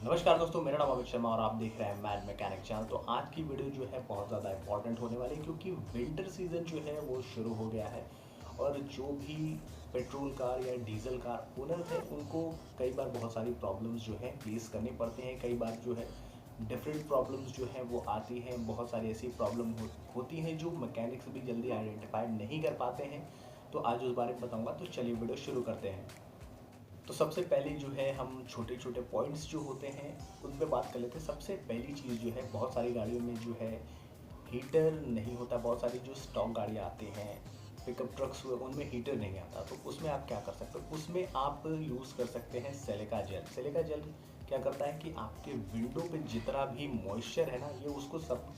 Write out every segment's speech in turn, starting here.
नमस्कार दोस्तों, मेरा नाम अमित शर्मा और आप देख रहे हैं मैड मैकेनिक चैनल। तो आज की वीडियो जो है बहुत ज़्यादा इंपॉर्टेंट होने वाली है क्योंकि विंटर सीजन जो है वो शुरू हो गया है। और जो भी पेट्रोल कार या डीजल कार ओनर्स हैं उनको कई बार बहुत सारी प्रॉब्लम्स जो है फेस करनी पड़ती हैं। कई बार जो है डिफरेंट प्रॉब्लम्स जो हैं वो आती हैं। बहुत सारी ऐसी होती हैं जो मैकेनिक्स भी जल्दी आइडेंटिफाई नहीं कर पाते हैं। तो आज उस बारे में बताऊँगा, तो चलिए वीडियो शुरू करते हैं। तो सबसे पहले जो है हम छोटे छोटे पॉइंट्स जो होते हैं उन पे बात कर लेते हैं। सबसे पहली चीज़ जो है, बहुत सारी गाड़ियों में जो है हीटर नहीं होता। बहुत सारी जो स्टॉक गाड़ियाँ आती हैं, पिकअप ट्रक्स हुए, उनमें हीटर नहीं आता। तो उसमें आप क्या कर सकते हो, उसमें आप यूज़ कर सकते हैं सिलिका जेल। सिलिका जेल क्या करता है कि आपके विंडो पे जितना भी मॉइस्चर है ना, ये उसको सब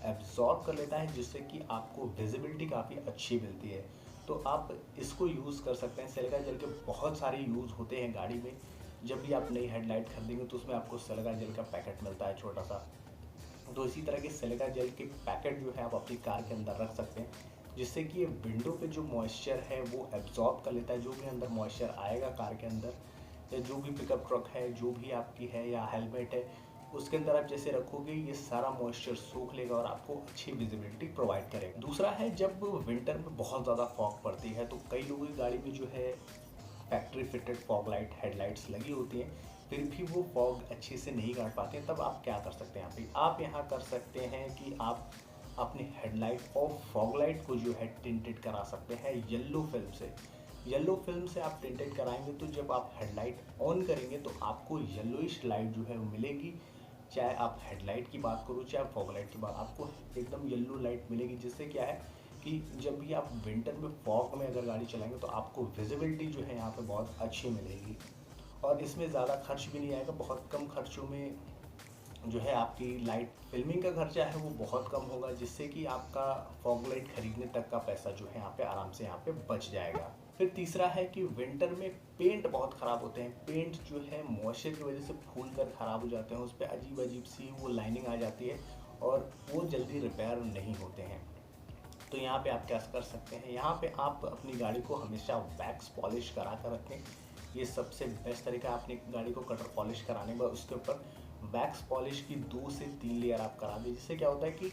एब्जॉर्ब कर लेता है, जिससे कि आपको विजिबिलिटी काफ़ी अच्छी मिलती है। तो आप इसको यूज़ कर सकते हैं। सिलिका जेल के बहुत सारे यूज़ होते हैं गाड़ी में। जब भी आप नई हेडलाइट खरीदेंगे तो उसमें आपको सिलिका जेल का पैकेट मिलता है छोटा सा। तो इसी तरह के सिलिका जेल के पैकेट जो है आप अपनी कार के अंदर रख सकते हैं, जिससे कि ये विंडो पे जो मॉइस्चर है वो एब्जॉर्ब कर लेता है। जो भी अंदर मॉइस्चर आएगा कार के अंदर, या जो भी पिकअप ट्रक है, जो भी आपकी है, या हेलमेट है, उसके अंदर आप जैसे रखोगे ये सारा मॉइस्चर सोख लेगा और आपको अच्छी विजिबिलिटी प्रोवाइड करेगा। दूसरा है, जब विंटर में बहुत ज़्यादा फॉग पड़ती है तो कई लोगों की गाड़ी में जो है factory fitted fog light headlights लगी होती हैं, फिर भी वो फॉग अच्छे से नहीं काट पाते हैं। तब आप क्या कर सकते हैं, यहाँ पे आप यहाँ कर सकते हैं कि आप अपनी हेडलाइट और फॉग लाइट को जो है टिंटेड करा सकते हैं येलो फिल्म से। येलो फिल्म से आप टिंटेड कराएंगे तो जब आप हेडलाइट ऑन करेंगे तो आपको येलोइश लाइट जो है वो मिलेगी। चाहे आप हेडलाइट की बात करो चाहे फॉग लाइट की बात, आपको एकदम येलो लाइट मिलेगी। जिससे क्या है कि जब भी आप विंटर में फॉग में अगर गाड़ी चलाएंगे तो आपको विजिबिलिटी जो है यहाँ पे बहुत अच्छी मिलेगी। और इसमें ज़्यादा खर्च भी नहीं आएगा। बहुत कम खर्चों में जो है आपकी लाइट फिल्मिंग का खर्चा है वो बहुत कम होगा, जिससे कि आपका फॉग लाइट खरीदने तक का पैसा जो है यहाँ पे आराम से यहाँ पे बच जाएगा। फिर तीसरा है कि विंटर में पेंट बहुत ख़राब होते हैं। पेंट जो है मॉइस्चर की वजह से फूल कर ख़राब हो जाते हैं, उस पर अजीब अजीब सी वो लाइनिंग आ जाती है और वो जल्दी रिपेयर नहीं होते हैं। तो यहाँ पे आप क्या कर सकते हैं, यहाँ पे आप अपनी गाड़ी को हमेशा वैक्स पॉलिश करा कर रखें। ये सबसे बेस्ट तरीका है अपनी गाड़ी को कटर पॉलिश कराने का। उसके ऊपर वैक्स पॉलिश की 2 से 3 लेयर आप करा दें, जिससे क्या होता है कि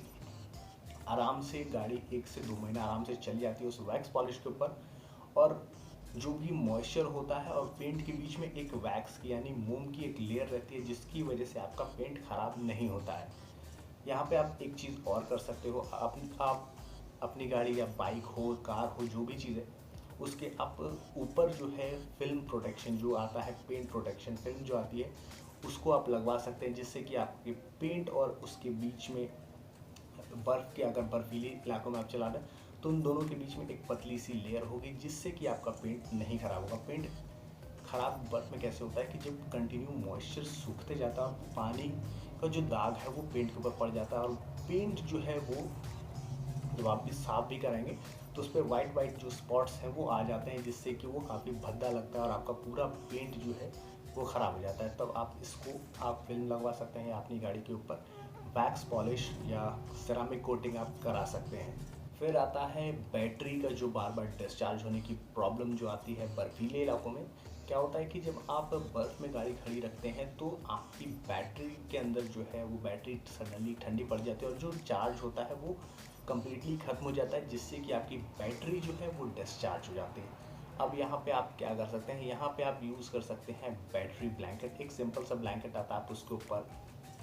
आराम से गाड़ी 1 से 2 महीना आराम से चल जाती है उस वैक्स पॉलिश के ऊपर। और जो भी मॉइस्चर होता है और पेंट के बीच में एक वैक्स की यानी मोम की एक लेयर रहती है, जिसकी वजह से आपका पेंट खराब नहीं होता है। यहाँ पे आप एक चीज़ और कर सकते हो, आप अपनी गाड़ी या बाइक हो, कार हो, जो भी चीज़ है, उसके आप ऊपर जो है फिल्म प्रोटेक्शन जो आता है, पेंट प्रोटेक्शन फिल्म जो आती है, उसको आप लगवा सकते हैं। जिससे कि आपके पेंट और उसके बीच में बर्फ़ के, अगर बर्फीले इलाकों में आप चला रहे हैं तो उन दोनों के बीच में एक पतली सी लेयर होगी, जिससे कि आपका पेंट नहीं खराब होगा। पेंट खराब बर्फ़ में कैसे होता है कि जब कंटिन्यू मॉइस्चर सूखते जाता है और पानी का जो दाग है वो पेंट के ऊपर पड़ जाता है, और पेंट जो है वो जब आप भी साफ भी कराएंगे तो उस पर वाइट वाइट जो स्पॉट्स हैं वो आ जाते हैं, जिससे कि वो काफ़ी भद्दा लगता है और आपका पूरा पेंट जो है वो ख़राब हो जाता है। तब आप इसको आप फिल्म लगवा सकते हैं या अपनी गाड़ी के ऊपर वैक्स पॉलिश या सेरामिक कोटिंग आप करा सकते हैं। फिर आता है बैटरी का जो बार बार डिस्चार्ज होने की प्रॉब्लम जो आती है बर्फीले इलाकों में। क्या होता है कि जब आप बर्फ़ में गाड़ी खड़ी रखते हैं तो आपकी बैटरी के अंदर जो है वो बैटरी सडनली ठंडी पड़ जाती है और जो चार्ज होता है वो कम्प्लीटली ख़त्म हो जाता है, जिससे कि आपकी बैटरी जो है वो डिस्चार्ज हो जाती है। अब यहाँ पे आप क्या कर सकते हैं, यहाँ पे आप यूज़ कर सकते हैं बैटरी ब्लैंकेट। एक सिंपल सा ब्लैंकेट आता है, आप उसके ऊपर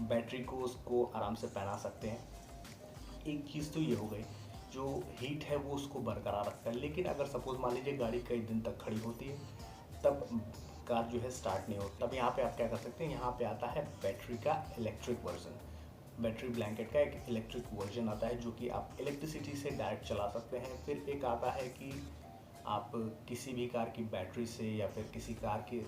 बैटरी को उसको आराम से पहना सकते हैं। एक चीज़ तो ये हो गई, जो हीट है वो उसको बरकरार रखता है। लेकिन अगर सपोज़ मान लीजिए गाड़ी कई दिन तक खड़ी होती है, तब कार जो है स्टार्ट नहीं होती, तब यहाँ पे आप क्या कर सकते हैं, यहाँ पे आता है बैटरी का इलेक्ट्रिक वर्जन। बैटरी ब्लैंकेट का एक इलेक्ट्रिक वर्जन आता है जो कि आप इलेक्ट्रिसिटी से डायरेक्ट चला सकते हैं। फिर एक आता है कि आप किसी भी कार की बैटरी से या फिर किसी कार के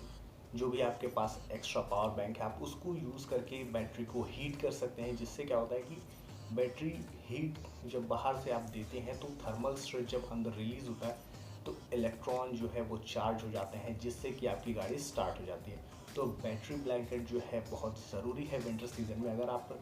जो भी आपके पास एक्स्ट्रा पावर बैंक है, आप उसको यूज़ करके बैटरी को हीट कर सकते हैं। जिससे क्या होता है कि बैटरी हीट जब बाहर से आप देते हैं तो थर्मल स्ट्रेस जब अंदर रिलीज़ होता है तो इलेक्ट्रॉन जो है वो चार्ज हो जाते हैं, जिससे कि आपकी गाड़ी स्टार्ट हो जाती है। तो बैटरी ब्लैंकेट जो है बहुत ज़रूरी है विंटर सीजन में। अगर आप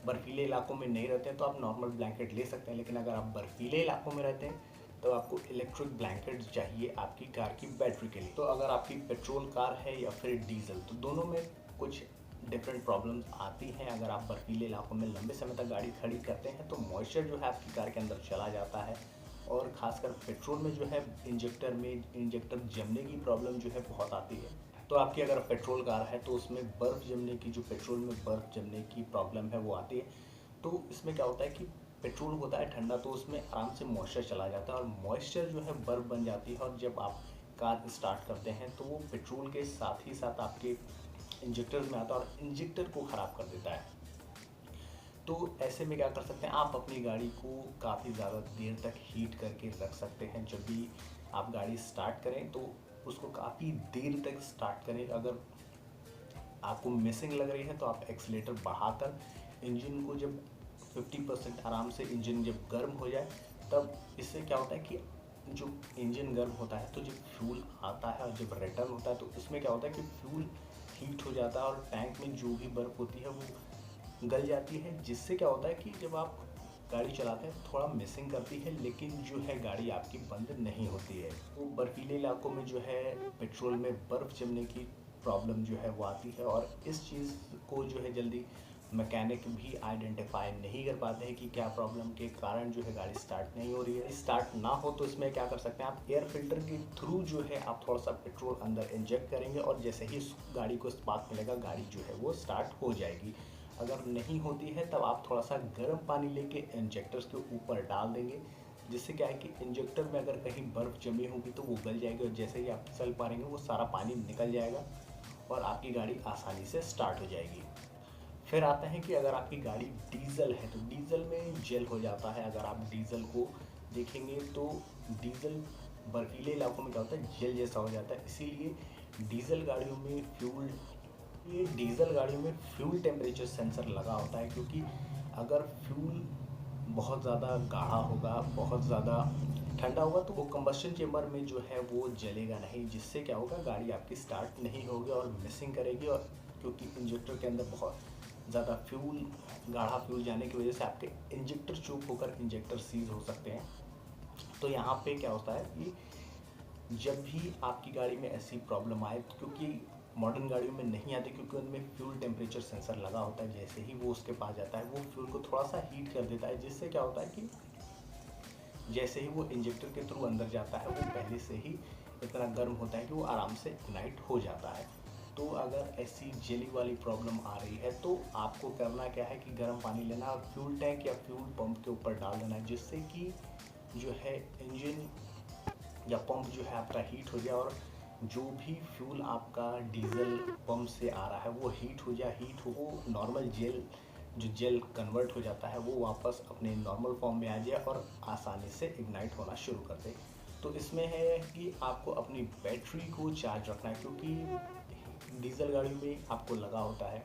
बर्फीले इलाकों में नहीं रहते हैं तो आप नॉर्मल ब्लैंकेट ले सकते हैं, लेकिन अगर आप बर्फीले इलाकों में रहते हैं तो आपको इलेक्ट्रिक ब्लैंकेट चाहिए आपकी कार की बैटरी के लिए। तो अगर आपकी पेट्रोल कार है या फिर डीजल, तो दोनों में कुछ डिफरेंट प्रॉब्लम्स आती हैं। अगर आप बर्फीले इलाकों में लंबे समय तक गाड़ी खड़ी करते हैं तो मॉइस्चर जो है आपकी कार के अंदर चला जाता है, और ख़ासकर पेट्रोल में जो है इंजेक्टर जमने की प्रॉब्लम जो है बहुत आती है। तो आपकी अगर पेट्रोल कार है तो उसमें बर्फ़ जमने की, जो पेट्रोल में बर्फ़ जमने की प्रॉब्लम है वो आती है। तो इसमें क्या होता है कि पेट्रोल होता है ठंडा, तो उसमें आराम से मॉइस्चर चला जाता है और मॉइस्चर जो है बर्फ़ बन जाती है, और जब आप कार स्टार्ट करते हैं तो वो पेट्रोल के साथ ही साथ आपके इंजेक्टर में आता है और इंजेक्टर को ख़राब कर देता है। तो ऐसे में क्या कर सकते हैं, आप अपनी गाड़ी को काफ़ी ज़्यादा देर तक हीट करके रख सकते हैं। जब भी आप गाड़ी स्टार्ट करें तो उसको काफ़ी देर तक स्टार्ट करें। अगर आपको मिसिंग लग रही है तो आप एक्सीलेटर बढ़ाकर इंजन को, जब 50% आराम से इंजन जब गर्म हो जाए, तब इससे क्या होता है कि जो इंजन गर्म होता है तो जब फ्यूल आता है और जब रिटर्न होता है तो इसमें क्या होता है कि फ्यूल हीट हो जाता है और टैंक में जो भी बर्फ़ होती है वो गल जाती है, जिससे क्या होता है कि जब आप गाड़ी चलाते हैं थोड़ा मिसिंग करती है, लेकिन जो है गाड़ी आपकी बंद नहीं होती है। तो बर्फीले इलाकों में जो है पेट्रोल में बर्फ़ जमने की प्रॉब्लम जो है वो आती है, और इस चीज़ को जो है जल्दी मैकेनिक भी आइडेंटिफाई नहीं कर पाते हैं कि क्या प्रॉब्लम के कारण जो है गाड़ी स्टार्ट नहीं हो रही है। स्टार्ट ना हो तो इसमें क्या कर सकते हैं, आप एयर फिल्टर के थ्रू जो है आप थोड़ा सा पेट्रोल अंदर इंजेक्ट करेंगे, और जैसे ही गाड़ी को स्पार्क मिलेगा गाड़ी जो है वो स्टार्ट हो जाएगी। अगर नहीं होती है तब आप थोड़ा सा गर्म पानी लेके इंजेक्टर्स के ऊपर डाल देंगे, जिससे क्या है कि इंजेक्टर में अगर कहीं बर्फ़ जमी होगी तो वो गल जाएगी, और जैसे ही आप चल पाएंगे वो सारा पानी निकल जाएगा और आपकी गाड़ी आसानी से स्टार्ट हो जाएगी। फिर आता है कि अगर आपकी गाड़ी डीजल है तो डीजल में जेल हो जाता है। अगर आप डीजल को देखेंगे तो डीजल बर्फीले इलाकों में क्या होता है, जेल जैसा हो जाता है। इसीलिए डीजल गाड़ियों में फ्यूल ये डीजल गाड़ियों में फ्यूल टेम्परेचर सेंसर लगा होता है, क्योंकि अगर फ्यूल बहुत ज़्यादा गाढ़ा होगा, बहुत ज़्यादा ठंडा होगा तो वो कंबस्शन चेम्बर में जो है वो जलेगा नहीं, जिससे क्या होगा गाड़ी आपकी स्टार्ट नहीं होगी और मिसिंग करेगी। और क्योंकि इंजेक्टर के अंदर बहुत ज़्यादा फ्यूल, गाढ़ा फ्यूल जाने की वजह से आपके इंजेक्टर चोक होकर इंजेक्टर सीज हो सकते हैं। तो यहाँ पे क्या होता है कि जब भी आपकी गाड़ी में ऐसी प्रॉब्लम आए, क्योंकि मॉडर्न गाड़ियों में नहीं आती क्योंकि उनमें फ्यूल टेम्परेचर सेंसर लगा होता है, जैसे ही वो उसके पास जाता है वो फ्यूल को थोड़ा सा हीट कर देता है, जिससे क्या होता है कि जैसे ही वो इंजेक्टर के थ्रू अंदर जाता है वो पहले से ही इतना गर्म होता है कि वो आराम से इग्नाइट हो जाता है। तो अगर ऐसी जेली वाली प्रॉब्लम आ रही है तो आपको करना क्या है कि गर्म पानी लेना और फ्यूल टैंक या फ्यूल पंप के ऊपर डाल देना, जिससे कि जो है इंजन या पंप जो है आपका हीट हो जाए, और जो भी फ्यूल आपका डीजल पंप से आ रहा है वो हीट हो जाए, हीट हो वो नॉर्मल जेल कन्वर्ट हो जाता है, वो वापस अपने नॉर्मल फॉर्म में आ जाए और आसानी से इग्नाइट होना शुरू कर दे। तो इसमें है कि आपको अपनी बैटरी को चार्ज रखना है, क्योंकि डीजल गाड़ी में आपको लगा होता है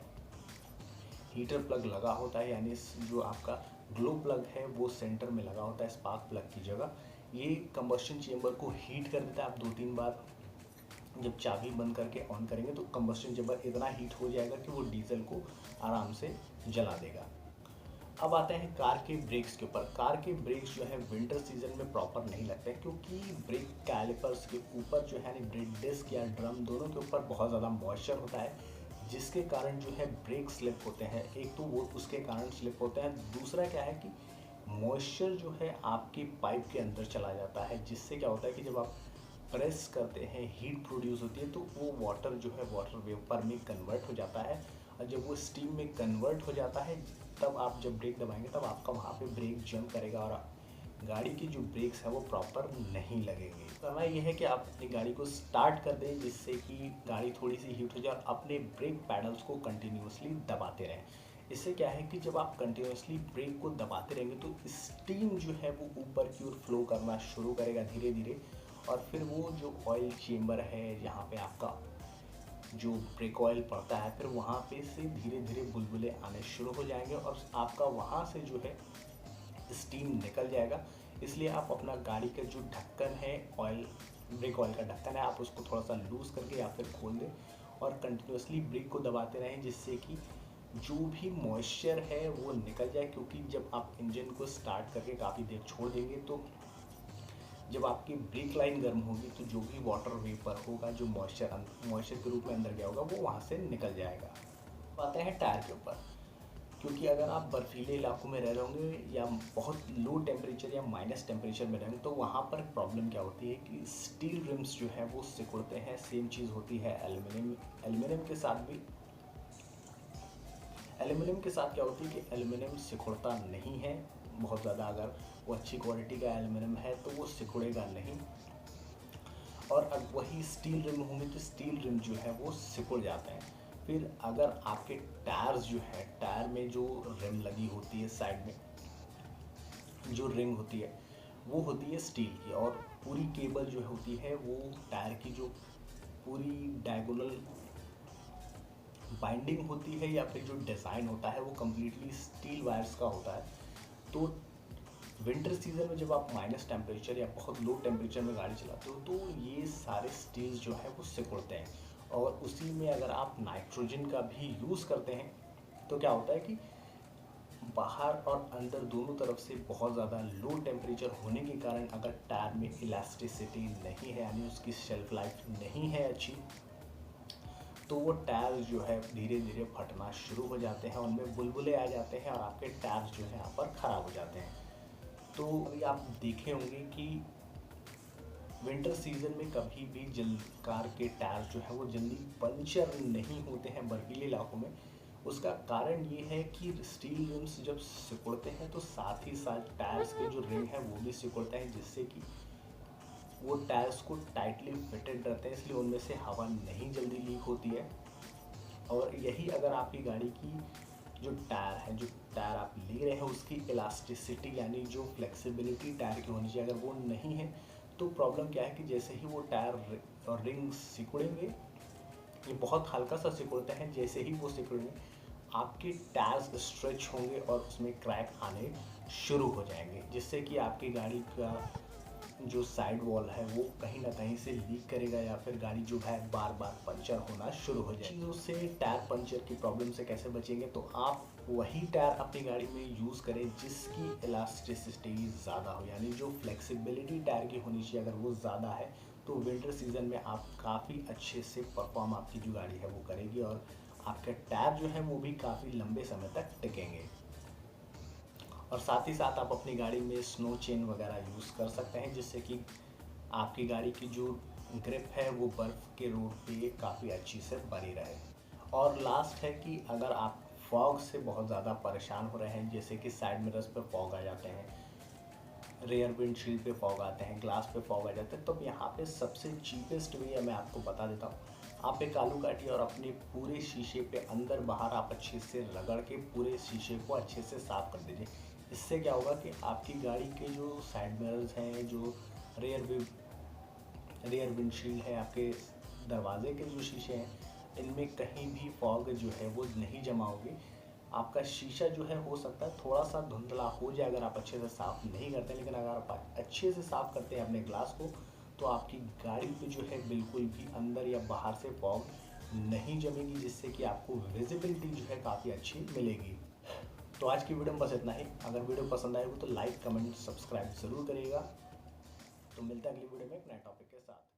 हीटर प्लग लगा होता है, यानी जो आपका ग्लो प्लग है वो सेंटर में लगा होता है स्पार्क प्लग की जगह। ये कंबस्शन चेम्बर को हीट कर देता है। आप 2-3 बार जब चाबी बंद करके ऑन करेंगे तो कंबस्शन चेम्बर इतना हीट हो जाएगा कि वो डीजल को आराम से जला देगा। अब आते हैं कार के ब्रेक्स के ऊपर। कार के ब्रेक्स जो है विंटर सीजन में प्रॉपर नहीं लगते हैं, क्योंकि ब्रेक कैलिपर्स के ऊपर जो है ब्रेक डिस्क या ड्रम दोनों के ऊपर बहुत ज़्यादा मॉइस्चर होता है, जिसके कारण जो है ब्रेक स्लिप होते हैं। एक तो वो उसके कारण स्लिप होते हैं, दूसरा क्या है कि मॉइस्चर जो है आपके पाइप के अंदर चला जाता है, जिससे क्या होता है कि जब आप प्रेस करते हैं हीट प्रोड्यूस होती है तो वो वाटर जो है वाटर वेपर में कन्वर्ट हो जाता है, और जब वो स्टीम में कन्वर्ट हो जाता है तब आप जब ब्रेक दबाएंगे तब आपका वहाँ पे ब्रेक जम करेगा और गाड़ी की जो ब्रेक्स है वो प्रॉपर नहीं लगेंगे। करना ये है कि आप अपनी गाड़ी को स्टार्ट कर दें, जिससे कि गाड़ी थोड़ी सी हीट हो जाए, और अपने ब्रेक पैडल्स को कंटिन्यूसली दबाते रहें। इससे क्या है कि जब आप कंटिन्यूसली ब्रेक को दबाते रहेंगे तो स्टीम जो है वो ऊपर की ओर फ्लो करना शुरू करेगा धीरे धीरे, और फिर वो जो ऑयल चेम्बर है जहाँ पे आपका जो ब्रेक ऑयल पड़ता है, फिर वहाँ पे से धीरे धीरे बुलबुले आने शुरू हो जाएंगे और आपका वहाँ से जो है स्टीम निकल जाएगा। इसलिए आप अपना गाड़ी का जो ढक्कन है, ब्रेक ऑयल का ढक्कन है, आप उसको थोड़ा सा लूज़ करके या फिर खोल दें और कंटिन्यूसली ब्रेक को दबाते रहें, जिससे कि जो भी मॉइस्चर है वो निकल जाए। क्योंकि जब आप इंजन को स्टार्ट करके काफ़ी देर छोड़ देंगे तो जब आपकी ब्रेक लाइन गर्म होगी तो जो भी वाटर वेपर होगा, जो मॉइस्चर के रूप में अंदर गया होगा, वो वहाँ से निकल जाएगा। आते हैं टायर के ऊपर, क्योंकि अगर आप बर्फीले इलाकों में रह रहे होंगे या बहुत लो टेम्परेचर या माइनस टेम्परेचर में रहेंगे, तो वहाँ पर प्रॉब्लम क्या होती है कि स्टील रिम्स जो है वो सिकुड़ते हैं। सेम चीज़ होती है एल्युमिनियम के साथ भी। एल्युमिनियम के साथ क्या होती है कि एल्युमिनियम सिकुड़ता नहीं है बहुत ज़्यादा। अगर वो अच्छी क्वालिटी का एल्युमिनियम है तो वो सिकुड़ेगा नहीं। और अब वही स्टील रिम होंगे तो स्टील रिम जो है वो सिकुड़ जाते हैं। फिर अगर आपके टायर्स जो है, टायर में जो रिम लगी होती है साइड में, जो रिंग होती है वो होती है स्टील की, और पूरी केबल जो होती है वो टायर की जो पूरी डायगोनल बाइंडिंग होती है या फिर जो डिज़ाइन होता है वो कम्प्लीटली स्टील वायर्स का होता है। तो विंटर सीजन में जब आप माइनस टेम्परेचर या बहुत लो टेम्परेचर में गाड़ी चलाते हो तो ये सारे स्टील्स जो है वो सिकुड़ते हैं। और उसी में अगर आप नाइट्रोजन का भी यूज़ करते हैं तो क्या होता है कि बाहर और अंदर दोनों तरफ से बहुत ज़्यादा लो टेम्परेचर होने के कारण अगर टायर में इलास्टिसिटी नहीं है, यानी उसकी शेल्फ लाइफ नहीं है अच्छी, तो वो टायर जो है धीरे धीरे फटना शुरू हो जाते हैं, उनमें बुलबुले आ जाते हैं और आपके टायर जो है यहाँ पर ख़राब हो जाते हैं। तो अभी आप देखे होंगे कि विंटर सीजन में कभी भी कार के टायर जो है वो जल्दी पंचर नहीं होते हैं बर्फीले इलाकों में। उसका कारण ये है कि स्टील रिम्स जब सिकुड़ते हैं तो साथ ही साथ टायर्स के जो रिम है वो भी सिकुड़ते हैं, जिससे कि वो टायर्स को टाइटली फिटेड रहते हैं, इसलिए उनमें से हवा नहीं जल्दी लीक होती है। और यही अगर आपकी गाड़ी की जो टायर है, जो टायर आप ले रहे हैं उसकी इलास्टिसिटी यानी जो फ्लेक्सिबिलिटी टायर की होनी चाहिए, अगर वो नहीं है तो प्रॉब्लम क्या है कि जैसे ही वो टायर और रिंग सिकुड़ेंगे, ये बहुत हल्का सा सिकुड़ते हैं, जैसे ही वो सिकुड़ेंगे आपके टायर्स स्ट्रेच होंगे और उसमें क्रैक आने शुरू हो जाएंगे, जिससे कि आपकी गाड़ी का जो साइड वॉल है वो कहीं ना कहीं से लीक करेगा या फिर गाड़ी जो है बार बार पंचर होना शुरू हो जाएगी। चीज़ों से टायर पंचर की प्रॉब्लम से कैसे बचेंगे, तो आप वही टायर अपनी गाड़ी में यूज़ करें जिसकी इलास्टिसिटी ज़्यादा हो, यानी जो फ्लेक्सिबिलिटी टायर की होनी चाहिए अगर वो ज़्यादा है तो विंटर सीजन में आप काफ़ी अच्छे से परफॉर्म आपकी जो गाड़ी है वो करेगी और आपके टायर जो है वो भी काफ़ी लंबे समय तक टिकेंगे। और साथ ही साथ आप अपनी गाड़ी में स्नो चेन वगैरह यूज़ कर सकते हैं, जिससे कि आपकी गाड़ी की जो ग्रिप है वो बर्फ़ के रोड पे काफ़ी अच्छी से बनी रहे। और लास्ट है कि अगर आप फॉग से बहुत ज़्यादा परेशान हो रहे हैं, जैसे कि साइड मिरर्स पे फॉग आ जाते हैं, रेयर विंडशील्ड पे फॉग आते हैं, ग्लास पे फॉग आ जाते हैं, तो यहाँ पे सबसे चीपेस्ट वे मैं आपको बता देता हूँ। आप एक आलू काटिए और अपने पूरे शीशे पे अंदर बाहर आप अच्छे से रगड़ के पूरे शीशे को अच्छे से साफ़ कर दीजिए। इससे क्या होगा कि आपकी गाड़ी के जो साइड मिरर्स हैं, जो रेयर विंडशील्ड है, आपके दरवाजे के जो शीशे हैं, इनमें कहीं भी फॉग जो है वो नहीं जमा होगी। आपका शीशा जो है हो सकता है थोड़ा सा धुंधला हो जाए अगर आप अच्छे से साफ़ नहीं करते, लेकिन अगर आप अच्छे से साफ़ करते हैं अपने ग्लास को तो आपकी गाड़ी पे जो है बिल्कुल भी अंदर या बाहर से फॉग नहीं जमेगी, जिससे कि आपको विजिबिलिटी जो है काफ़ी अच्छी मिलेगी। तो आज की वीडियो में बस इतना ही। अगर वीडियो पसंद आए हो तो लाइक, कमेंट, सब्सक्राइब ज़रूर करिएगा। तो मिलते हैं अगली वीडियो में एक नए टॉपिक के साथ।